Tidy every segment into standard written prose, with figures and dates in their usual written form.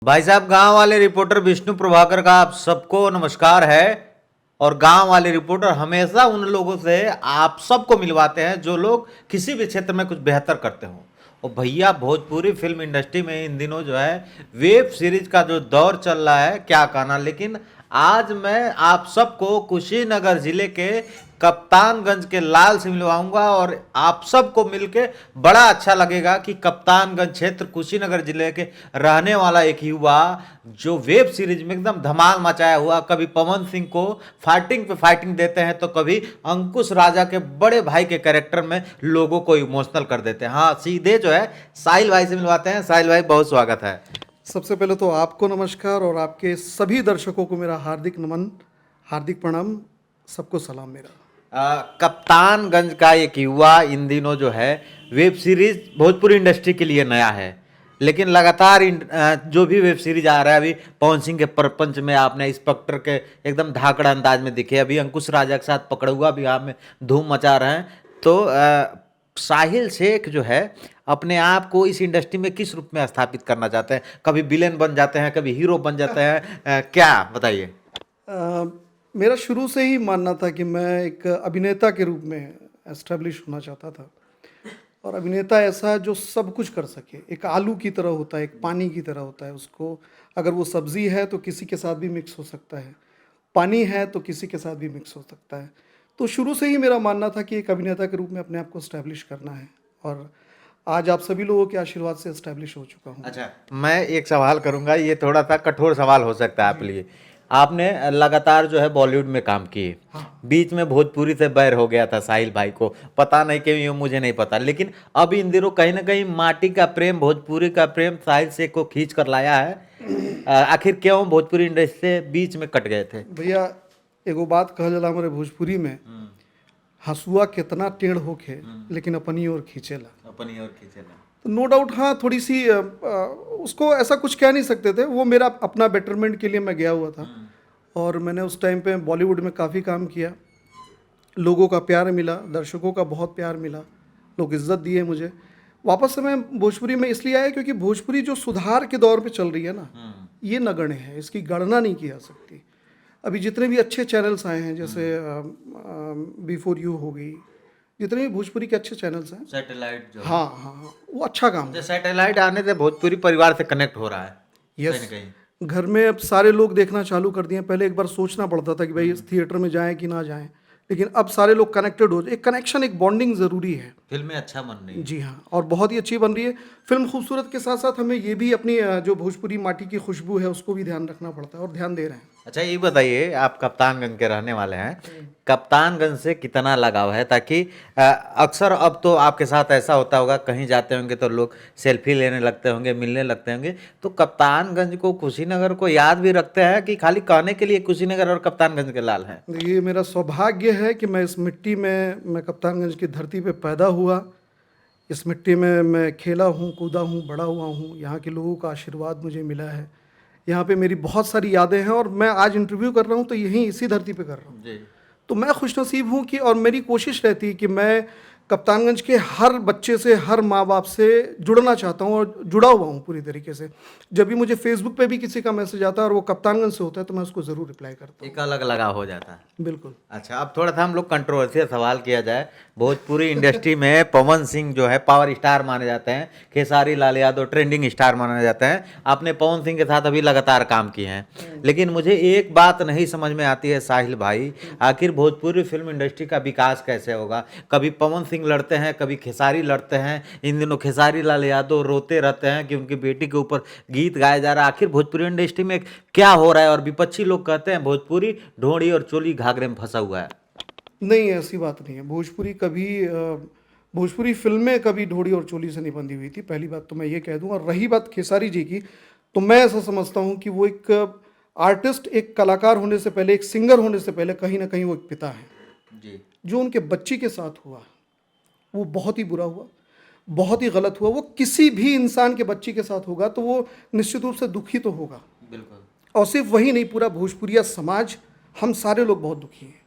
भाई साहब, गांव वाले रिपोर्टर विष्णु प्रभाकर का आप सबको नमस्कार है। और गांव वाले रिपोर्टर हमेशा उन लोगों से आप सबको मिलवाते हैं जो लोग किसी भी क्षेत्र में कुछ बेहतर करते हो। और भैया, भोजपुरी फिल्म इंडस्ट्री में इन दिनों जो है वेब सीरीज का जो दौर चल रहा है, क्या कहना। लेकिन आज मैं आप सबको कुशीनगर जिले के कप्तानगंज के लाल से मिलवाऊंगा और आप सबको मिलके बड़ा अच्छा लगेगा कि कप्तानगंज क्षेत्र कुशीनगर जिले के रहने वाला एक युवा जो वेब सीरीज में एकदम धमाल मचाया हुआ, कभी पवन सिंह को फाइटिंग पे फाइटिंग देते हैं तो कभी अंकुश राजा के बड़े भाई के कैरेक्टर में लोगों को इमोशनल कर देते हैं। हाँ, सीधे जो है साहिल भाई से मिलवाते हैं। साहिल भाई, बहुत स्वागत है। सबसे पहले तो आपको नमस्कार और आपके सभी दर्शकों को मेरा हार्दिक नमन, हार्दिक प्रणाम, सबको सलाम मेरा। कप्तानगंज का एक युवा इन दिनों जो है वेब सीरीज भोजपुरी इंडस्ट्री के लिए नया है, लेकिन लगातार जो भी वेब सीरीज आ रहा है, अभी पवन सिंह के प्रपंच में आपने इंस्पेक्टर के एकदम धाकड़ अंदाज में दिखे, अभी अंकुश राजा के साथ पकड़ुआ बिहार में धूम मचा रहे हैं। तो साहिल शेख जो है अपने आप को इस इंडस्ट्री में किस रूप में स्थापित करना चाहते हैं? कभी विलेन बन जाते हैं, कभी हीरो बन जाते हैं, क्या बताइए। मेरा शुरू से ही मानना था कि मैं एक अभिनेता के रूप में एस्टेब्लिश होना चाहता था, और अभिनेता ऐसा जो सब कुछ कर सके। एक आलू की तरह होता है, एक पानी की तरह होता है। उसको अगर वो सब्ज़ी है तो किसी के साथ भी मिक्स हो सकता है, पानी है तो किसी के साथ भी मिक्स हो सकता है। तो शुरू से ही मेरा मानना था कि एक अभिनेता के रूप में अपने आप को एस्टेब्लिश करना है, और आज आप सभी लोगों के आशीर्वाद से एस्टेब्लिश हो चुका हूँ। अच्छा, मैं एक सवाल करूंगा, ये थोड़ा सा कठोर सवाल हो सकता है आप लिए। आपने लगातार जो है बॉलीवुड में काम किए, बीच में भोजपुरी से बैर हो गया था साहिल भाई को, पता नहीं क्यों, ये मुझे नहीं पता। लेकिन अब इन दिनों कहीं ना कहीं माटी का प्रेम, भोजपुरी का प्रेम साहिल शेख को खींच कर लाया है। आखिर क्यों भोजपुरी इंडस्ट्री से बीच में कट गए थे? भैया, एगो बात कहल जाला हमारे भोजपुरी में, हंसुआ कितना टेढ़ होखे लेकिन अपनी ओर खींचेला। अपनी ओर खींचेला। तो नो डाउट, हाँ, थोड़ी सी उसको ऐसा कुछ कह नहीं सकते थे। वो मेरा अपना बेटरमेंट के लिए मैं गया हुआ था, और मैंने उस टाइम पे बॉलीवुड में काफ़ी काम किया। लोगों का प्यार मिला, दर्शकों का बहुत प्यार मिला, लोग इज्जत दिए मुझे। वापस से मैं भोजपुरी में इसलिए आया क्योंकि भोजपुरी जो सुधार के दौर पे चल रही है ना, ये नगण्य है, इसकी गणना नहीं की जा सकती। अभी जितने भी अच्छे चैनल्स आए हैं, जैसे बिफोर यू हो गई, जितने भी भोजपुरी के अच्छे चैनल्स हैं, सैटेलाइट जो, हाँ हाँ हाँ, वो अच्छा काम है। सैटेलाइट आने से भोजपुरी परिवार से कनेक्ट हो रहा है। यस, कहीं ना कहीं घर में अब सारे लोग देखना चालू कर दिए। पहले एक बार सोचना पड़ता था कि भाई इस थिएटर में जाएं कि ना जाएं, लेकिन अब सारे लोग कनेक्टेड हो। एक कनेक्शन, एक बॉन्डिंग ज़रूरी है। फिल्में अच्छा बन रही है। जी हाँ, और बहुत ही अच्छी बन रही है फिल्म। खूबसूरत के साथ साथ हमें ये भी अपनी जो भोजपुरी माटी की खुशबू है उसको भी ध्यान रखना पड़ता है, और ध्यान दे रहे हैं। अच्छा, ये बताइए, आप कप्तानगंज के रहने वाले हैं, कप्तानगंज से कितना लगाव है? ताकि अक्सर अब तो आपके साथ ऐसा होता होगा, कहीं जाते होंगे तो लोग सेल्फी लेने लगते होंगे, मिलने लगते होंगे, तो कप्तानगंज को, कुशीनगर को याद भी रखते हैं कि खाली कहने के लिए कुशीनगर और कप्तानगंज के लाल हैं? ये मेरा सौभाग्य है कि मैं इस मिट्टी में, मैं कप्तानगंज की धरती पे पैदा हुआ। इस मिट्टी में मैं खेला हूँ, कूदा हूँ, बड़ा हुआ हूँ। यहाँ के लोगों का आशीर्वाद मुझे मिला है। यहाँ पे मेरी बहुत सारी यादें हैं, और मैं आज इंटरव्यू कर रहा हूँ तो यहीं इसी धरती पे कर रहा हूँ। तो मैं खुशनसीब हूँ कि, और मेरी कोशिश रहती है कि मैं कप्तानगंज के हर बच्चे से, हर माँ बाप से जुड़ना चाहता हूँ, और जुड़ा हुआ हूँ पूरी तरीके से। जब भी मुझे फेसबुक पे भी किसी का मैसेज आता है और वो कप्तानगंज से होता है, तो मैं उसको ज़रूर रिप्लाई करता हूँ। एक अलग लगाव हो जाता है। बिल्कुल। अच्छा, अब थोड़ा सा हम लोग कंट्रोवर्शियल सवाल किया जाए। भोजपुरी इंडस्ट्री में पवन सिंह जो है पावर स्टार माने जाते हैं, खेसारी लाल यादव ट्रेंडिंग स्टार माने जाते हैं। आपने पवन सिंह के साथ अभी लगातार काम किए हैं, लेकिन मुझे एक बात नहीं समझ में आती है साहिल भाई, आखिर भोजपुरी फिल्म इंडस्ट्री का विकास कैसे होगा? कभी पवन सिंह लड़ते हैं, कभी खेसारी लड़ते हैं। इन दिनों खेसारी लाल यादव रोते रहते हैं कि उनकी बेटी के ऊपर गीत गाया जा रहा है। आखिर भोजपुरी इंडस्ट्री में क्या हो रहा है? और विपक्षी लोग कहते हैं भोजपुरी ढोंड़ी और चोली घाघरे में फंसा हुआ है। नहीं, ऐसी बात नहीं है। भोजपुरी कभी भोजपुरी फिल्में कभी ढोड़ी और चोली से नहीं बंधी हुई थी, पहली बात तो मैं ये कह दूं। और रही बात खेसारी जी की, तो मैं ऐसा समझता हूं कि वो एक आर्टिस्ट, एक कलाकार होने से पहले, एक सिंगर होने से पहले कहीं ना कहीं वो एक पिता है जी। जो उनके बच्ची के साथ हुआ वो बहुत ही बुरा हुआ, बहुत ही गलत हुआ। वो किसी भी इंसान के बच्ची के साथ होगा तो वो निश्चित रूप से दुखी तो होगा। बिल्कुल। और सिर्फ वही नहीं, पूरा भोजपुरिया समाज, हम सारे लोग बहुत दुखी हैं।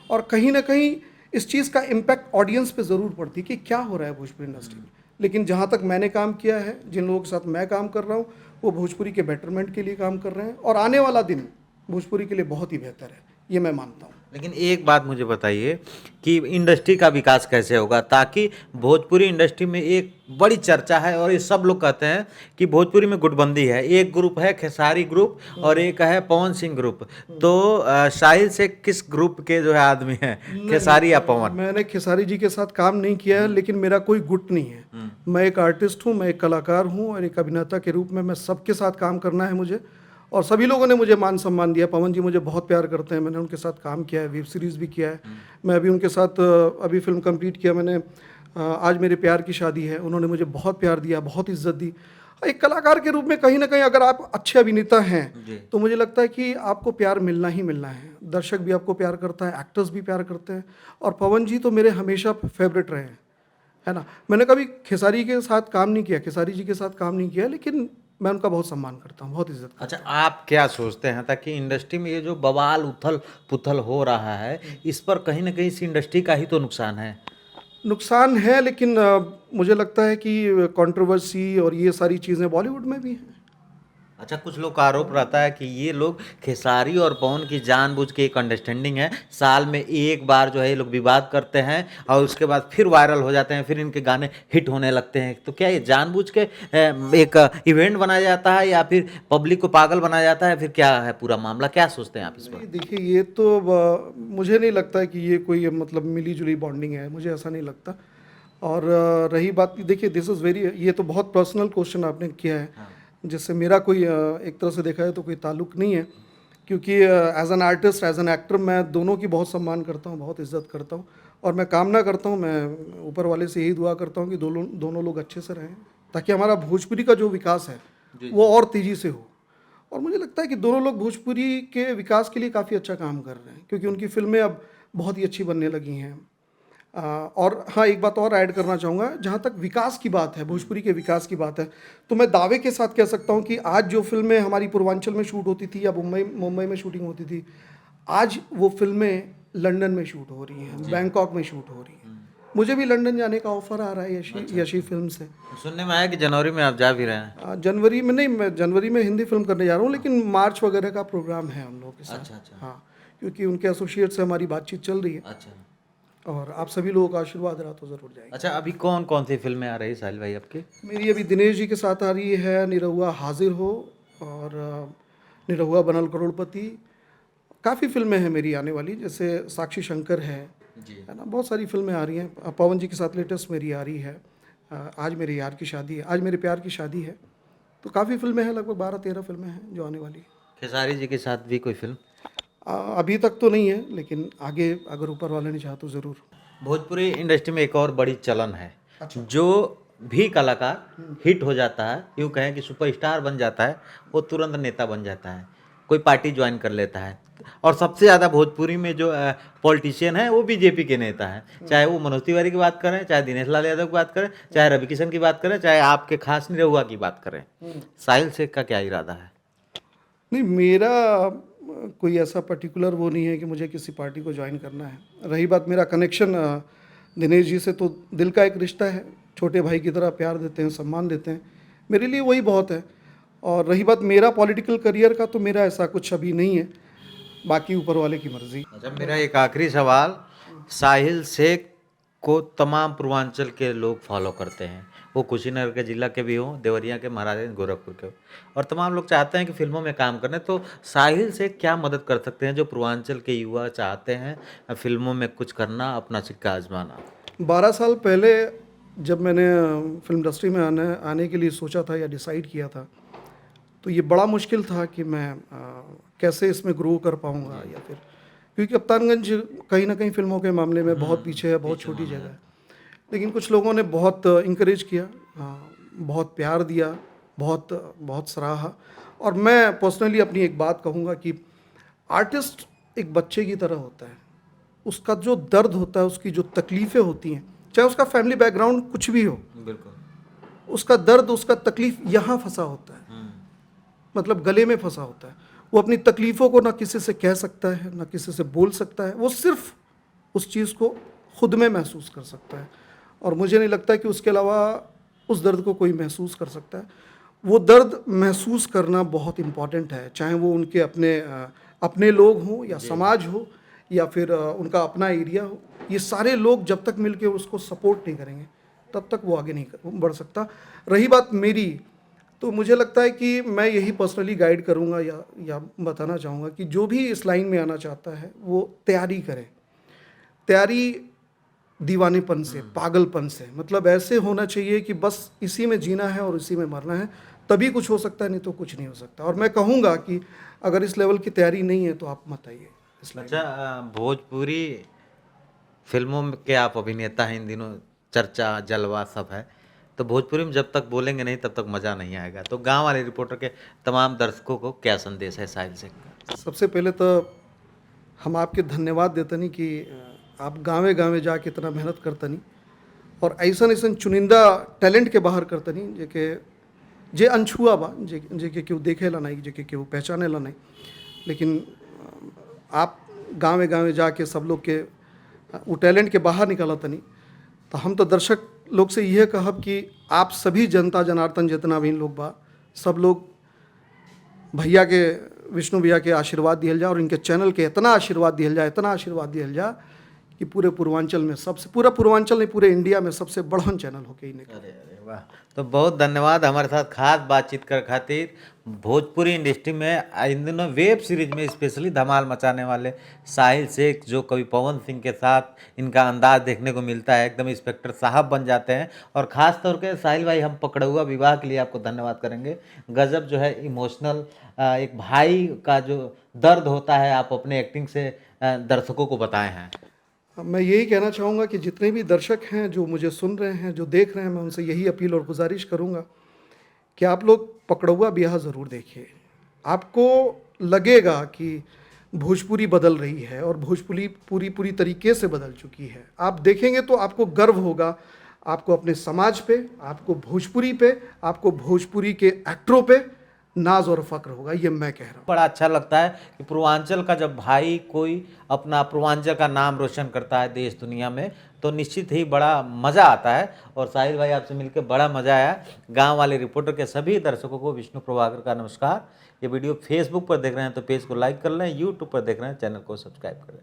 और कहीं ना कहीं इस चीज़ का इम्पैक्ट ऑडियंस पे ज़रूर पड़ती है कि क्या हो रहा है भोजपुरी इंडस्ट्री में। लेकिन जहाँ तक मैंने काम किया है, जिन लोगों के साथ मैं काम कर रहा हूँ, वो भोजपुरी के बेटरमेंट के लिए काम कर रहे हैं और आने वाला दिन भोजपुरी के लिए बहुत ही बेहतर है, ये मैं मानता हूँ। लेकिन एक बात मुझे बताइए कि इंडस्ट्री का विकास कैसे होगा, ताकि भोजपुरी इंडस्ट्री में एक बड़ी चर्चा है और ये सब लोग कहते हैं कि भोजपुरी में गुटबंदी है, एक ग्रुप है खेसारी ग्रुप और एक है पवन सिंह ग्रुप, तो साहिल से किस ग्रुप के जो है आदमी हैं, खेसारी या पवन? मैंने खेसारी जी के साथ काम नहीं किया है, लेकिन मेरा कोई गुट नहीं है। मैं एक आर्टिस्ट हूँ, मैं एक कलाकार हूँ और एक अभिनेता के रूप में मैं सबके साथ काम करना है मुझे, और सभी लोगों ने मुझे मान सम्मान दिया। पवन जी मुझे बहुत प्यार करते हैं, मैंने उनके साथ काम किया है, वेब सीरीज़ भी किया है। मैं अभी उनके साथ अभी फिल्म कंप्लीट किया मैंने, आज मेरे प्यार की शादी है, उन्होंने मुझे बहुत प्यार दिया, बहुत इज्जत दी। एक कलाकार के रूप में कहीं ना कहीं अगर आप अच्छे अभिनेता हैं तो मुझे लगता है कि आपको प्यार मिलना ही मिलना है। दर्शक भी आपको प्यार करता है, एक्टर्स भी प्यार करते हैं, और पवन जी तो मेरे हमेशा फेवरेट रहे हैं, है ना। मैंने कभी खेसारी के साथ काम नहीं किया, खेसारी जी के साथ काम नहीं किया, लेकिन मैं उनका बहुत सम्मान करता हूँ, बहुत इज्जत करता अच्छा, आप क्या सोचते हैं ताकि इंडस्ट्री में ये जो बवाल उथल पुथल हो रहा है, इस पर कहीं ना कहीं इस इंडस्ट्री का ही तो नुकसान है? हूँ। नुकसान है, लेकिन मुझे लगता है कि कंट्रोवर्सी और ये सारी चीज़ें बॉलीवुड में भी हैं। अच्छा, कुछ लोग का आरोप रहता है कि ये लोग खेसारी और पवन की जानबूझ के एक अंडरस्टैंडिंग है, साल में एक बार जो है ये लोग विवाद करते हैं और उसके बाद फिर वायरल हो जाते हैं, फिर इनके गाने हिट होने लगते हैं। तो क्या ये जानबूझ के एक इवेंट बनाया जाता है या फिर पब्लिक को पागल बनाया जाता है, फिर क्या है पूरा मामला, क्या सोचते हैं आप इस पर? नहीं, देखिए ये तो मुझे नहीं लगता है कि ये कोई मतलब मिली जुली बॉन्डिंग है, मुझे ऐसा नहीं लगता। और रही बात, देखिए दिस इज़ वेरी, ये तो बहुत पर्सनल क्वेश्चन आपने किया है, जिससे मेरा कोई एक तरह से देखा है तो कोई ताल्लुक़ नहीं है, क्योंकि as an artist, as an actor, मैं दोनों की बहुत सम्मान करता हूँ, बहुत इज्जत करता हूँ, और मैं कामना करता हूँ, मैं ऊपर वाले से यही दुआ करता हूँ कि दोनों लोग अच्छे से रहें, ताकि हमारा भोजपुरी का जो विकास है वो और तेज़ी से हो। और मुझे लगता है कि दोनों लोग भोजपुरी के विकास के लिए काफ़ी अच्छा काम कर रहे हैं, क्योंकि उनकी फिल्में अब बहुत ही अच्छी बनने लगी हैं। और हाँ, एक बात और ऐड करना चाहूँगा, जहाँ तक विकास की बात है, भोजपुरी के विकास की बात है, तो मैं दावे के साथ कह सकता हूँ कि आज जो फिल्में हमारी पूर्वांचल में शूट होती थी या मुंबई में शूटिंग होती थी, आज वो फिल्में लंदन में शूट हो रही हैं, बैंकॉक में शूट हो रही हैं। मुझे भी लंदन जाने का ऑफर आ रहा है यशी फिल्म से। सुनने में आया कि जनवरी में आप जा भी रहे हैं। जनवरी में नहीं, मैं जनवरी में हिंदी फिल्म करने जा रहा हूँ, लेकिन मार्च वगैरह का प्रोग्राम है हम लोगों के साथ। अच्छा। हाँ, क्योंकि उनके एसोसिएट से हमारी बातचीत चल रही है, अच्छा और आप सभी लोगों का आशीर्वाद रहा तो ज़रूर जाएंगे। अच्छा, अभी कौन कौन सी फिल्में आ रही है साहिल भाई आपकी? मेरी अभी दिनेश जी के साथ आ रही है निरहुआ हाजिर हो, और निरहुआ बनल करोड़पति, काफ़ी फिल्में हैं मेरी आने वाली, जैसे साक्षी शंकर है ना, बहुत सारी फिल्में आ रही हैं। पवन जी के साथ लेटेस्ट मेरी आ रही है, आज मेरे यार की शादी है, आज मेरे प्यार की शादी है। तो काफ़ी फिल्में हैं, लगभग 12-13 फिल्में हैं जो आने वाली है। खेसारी जी के साथ भी कोई फिल्म? अभी तक तो नहीं है, लेकिन आगे अगर ऊपर वाले ने चाहा तो ज़रूर। भोजपुरी इंडस्ट्री में एक और बड़ी चलन है, जो भी कलाकार हिट हो जाता है, यूँ कहें कि सुपरस्टार बन जाता है, वो तुरंत नेता बन जाता है, कोई पार्टी ज्वाइन कर लेता है। और सबसे ज़्यादा भोजपुरी में जो पॉलिटिशियन है वो बीजेपी के नेता हैं, चाहे वो मनोज तिवारी की बात करें, चाहे दिनेश लाल यादव की बात करें, चाहे रवि किशन की बात करें, चाहे आपके खास निरहुआ की बात करें। साहिल शेख का क्या इरादा है? नहीं, मेरा कोई ऐसा पर्टिकुलर वो नहीं है कि मुझे किसी पार्टी को ज्वाइन करना है। रही बात मेरा कनेक्शन दिनेश जी से, तो दिल का एक रिश्ता है, छोटे भाई की तरह प्यार देते हैं, सम्मान देते हैं, मेरे लिए वही बहुत है। और रही बात मेरा पॉलिटिकल करियर का, तो मेरा ऐसा कुछ अभी नहीं है, बाकी ऊपर वाले की मर्जी। अच्छा, मेरा एक आखिरी सवाल, साहिल शेख को तमाम पूर्वांचल के लोग फॉलो करते हैं, वो कुशीनगर के जिला के भी हों, देवरिया के, महाराजगंज, गोरखपुर के, और तमाम लोग चाहते हैं कि फिल्मों में काम करने। तो साहिल शेख क्या मदद कर सकते हैं जो पूर्वांचल के युवा चाहते हैं फिल्मों में कुछ करना, अपना सिक्का आजमाना? 12 साल पहले जब मैंने फिल्म इंडस्ट्री में आने के लिए सोचा था या डिसाइड किया था, तो ये बड़ा मुश्किल था कि मैं कैसे इसमें ग्रो कर पाऊँगा, या फिर क्योंकि कप्तानगंज कहीं ना कहीं फिल्मों के मामले में बहुत पीछे है, बहुत छोटी जगह है। लेकिन कुछ लोगों ने बहुत इंकरेज किया, बहुत प्यार दिया, बहुत सराहा। और मैं पर्सनली अपनी एक बात कहूँगा कि आर्टिस्ट एक बच्चे की तरह होता है, उसका जो दर्द होता है, उसकी जो तकलीफ़ें होती हैं, चाहे उसका फैमिली बैकग्राउंड कुछ भी हो, बिल्कुल, उसका दर्द, उसका तकलीफ़ यहाँ फंसा होता है, मतलब गले में फंसा होता है। वो अपनी तकलीफ़ों को ना किसी से कह सकता है, ना किसी से बोल सकता है, वो सिर्फ उस चीज़ को खुद में महसूस कर सकता है। और मुझे नहीं लगता कि उसके अलावा उस दर्द को कोई महसूस कर सकता है। वो दर्द महसूस करना बहुत इम्पॉर्टेंट है, चाहे वो उनके अपने लोग हों या समाज हो या फिर उनका अपना एरिया हो। ये सारे लोग जब तक मिलके उसको सपोर्ट नहीं करेंगे तब तक वो आगे नहीं बढ़ सकता। रही बात मेरी, तो मुझे लगता है कि मैं यही पर्सनली गाइड करूँगा या बताना चाहूँगा कि जो भी इस लाइन में आना चाहता है वो तैयारी करे। तैयारी दीवानेपन से, पागलपन से, मतलब ऐसे होना चाहिए कि बस इसी में जीना है और इसी में मरना है, तभी कुछ हो सकता है, नहीं तो कुछ नहीं हो सकता। और मैं कहूँगा कि अगर इस लेवल की तैयारी नहीं है तो आप मत आइए इस लाइन में। अच्छा, भोजपुरी फिल्मों में के आप अभिनेता हैं, इन दिनों चर्चा जलवा सब है, तो भोजपुरी में जब तक बोलेंगे नहीं तब तक मज़ा नहीं आएगा। तो गांव वाले रिपोर्टर के तमाम दर्शकों को क्या संदेश है साहिल से? सबसे पहले तो हम आपके धन्यवाद देतनी कि आप गाँवे गाँवे जाके इतना मेहनत करतनी और ऐसा चुनिंदा टैलेंट के बाहर करतनी जे अनछुआ बा, जेके केहू देखेला नहीं, जेके केहू पहचानेला नहीं, लेकिन आप गाँवे गाँवे जाके सब लोग के वो टैलेंट के बाहर निकाला तनी। तो हम तो दर्शक लोग से यह कहब कि आप सभी जनता जनार्दन जितना भी लोग बा, सब लोग भैया के, विष्णु भैया के आशीर्वाद दिया जाए और इनके चैनल के इतना आशीर्वाद दिया जाए, इतना आशीर्वाद दिया जाए कि पूरे पूर्वांचल में सबसे, पूरा पूर्वांचल नहीं पूरे इंडिया में सबसे बड़ा चैनल होके ही निकले। अरे वाह, तो बहुत धन्यवाद हमारे साथ खास बातचीत कर खातिर। भोजपुरी इंडस्ट्री में इन दिनों वेब सीरीज में स्पेशली धमाल मचाने वाले साहिल शेख, जो कवि पवन सिंह के साथ इनका अंदाज देखने को मिलता है, एकदम इंस्पेक्टर साहब बन जाते हैं। और ख़ास तौर पे साहिल भाई, हम पकड़ुआ विवाह के लिए आपको धन्यवाद करेंगे। गजब जो है इमोशनल, एक भाई का जो दर्द होता है आप अपने एक्टिंग से दर्शकों को बताए हैं। मैं यही कहना चाहूँगा कि जितने भी दर्शक हैं जो मुझे सुन रहे हैं, जो देख रहे हैं, मैं उनसे यही अपील और गुजारिश करूँगा कि आप लोग पकड़ुआ बियाह ज़रूर देखिए। आपको लगेगा कि भोजपुरी बदल रही है और भोजपुरी पूरी तरीके से बदल चुकी है। आप देखेंगे तो आपको गर्व होगा, आपको अपने समाज पे, आपको भोजपुरी पे, आपको भोजपुरी के एक्टरों पे नाज और फ़क्र होगा, ये मैं कह रहा हूँ। बड़ा अच्छा लगता है कि पूर्वांचल का जब भाई कोई अपना पूर्वांचल का नाम रोशन करता है देश दुनिया में, तो निश्चित ही बड़ा मज़ा आता है। और साहिल भाई, आपसे मिलकर बड़ा मज़ा आया। गांव वाले रिपोर्टर के सभी दर्शकों को विष्णु प्रभाकर का नमस्कार। ये वीडियो फेसबुक पर देख रहे हैं तो पेज को लाइक कर लें, यूट्यूब पर देख रहे हैं चैनल को सब्सक्राइब कर लें।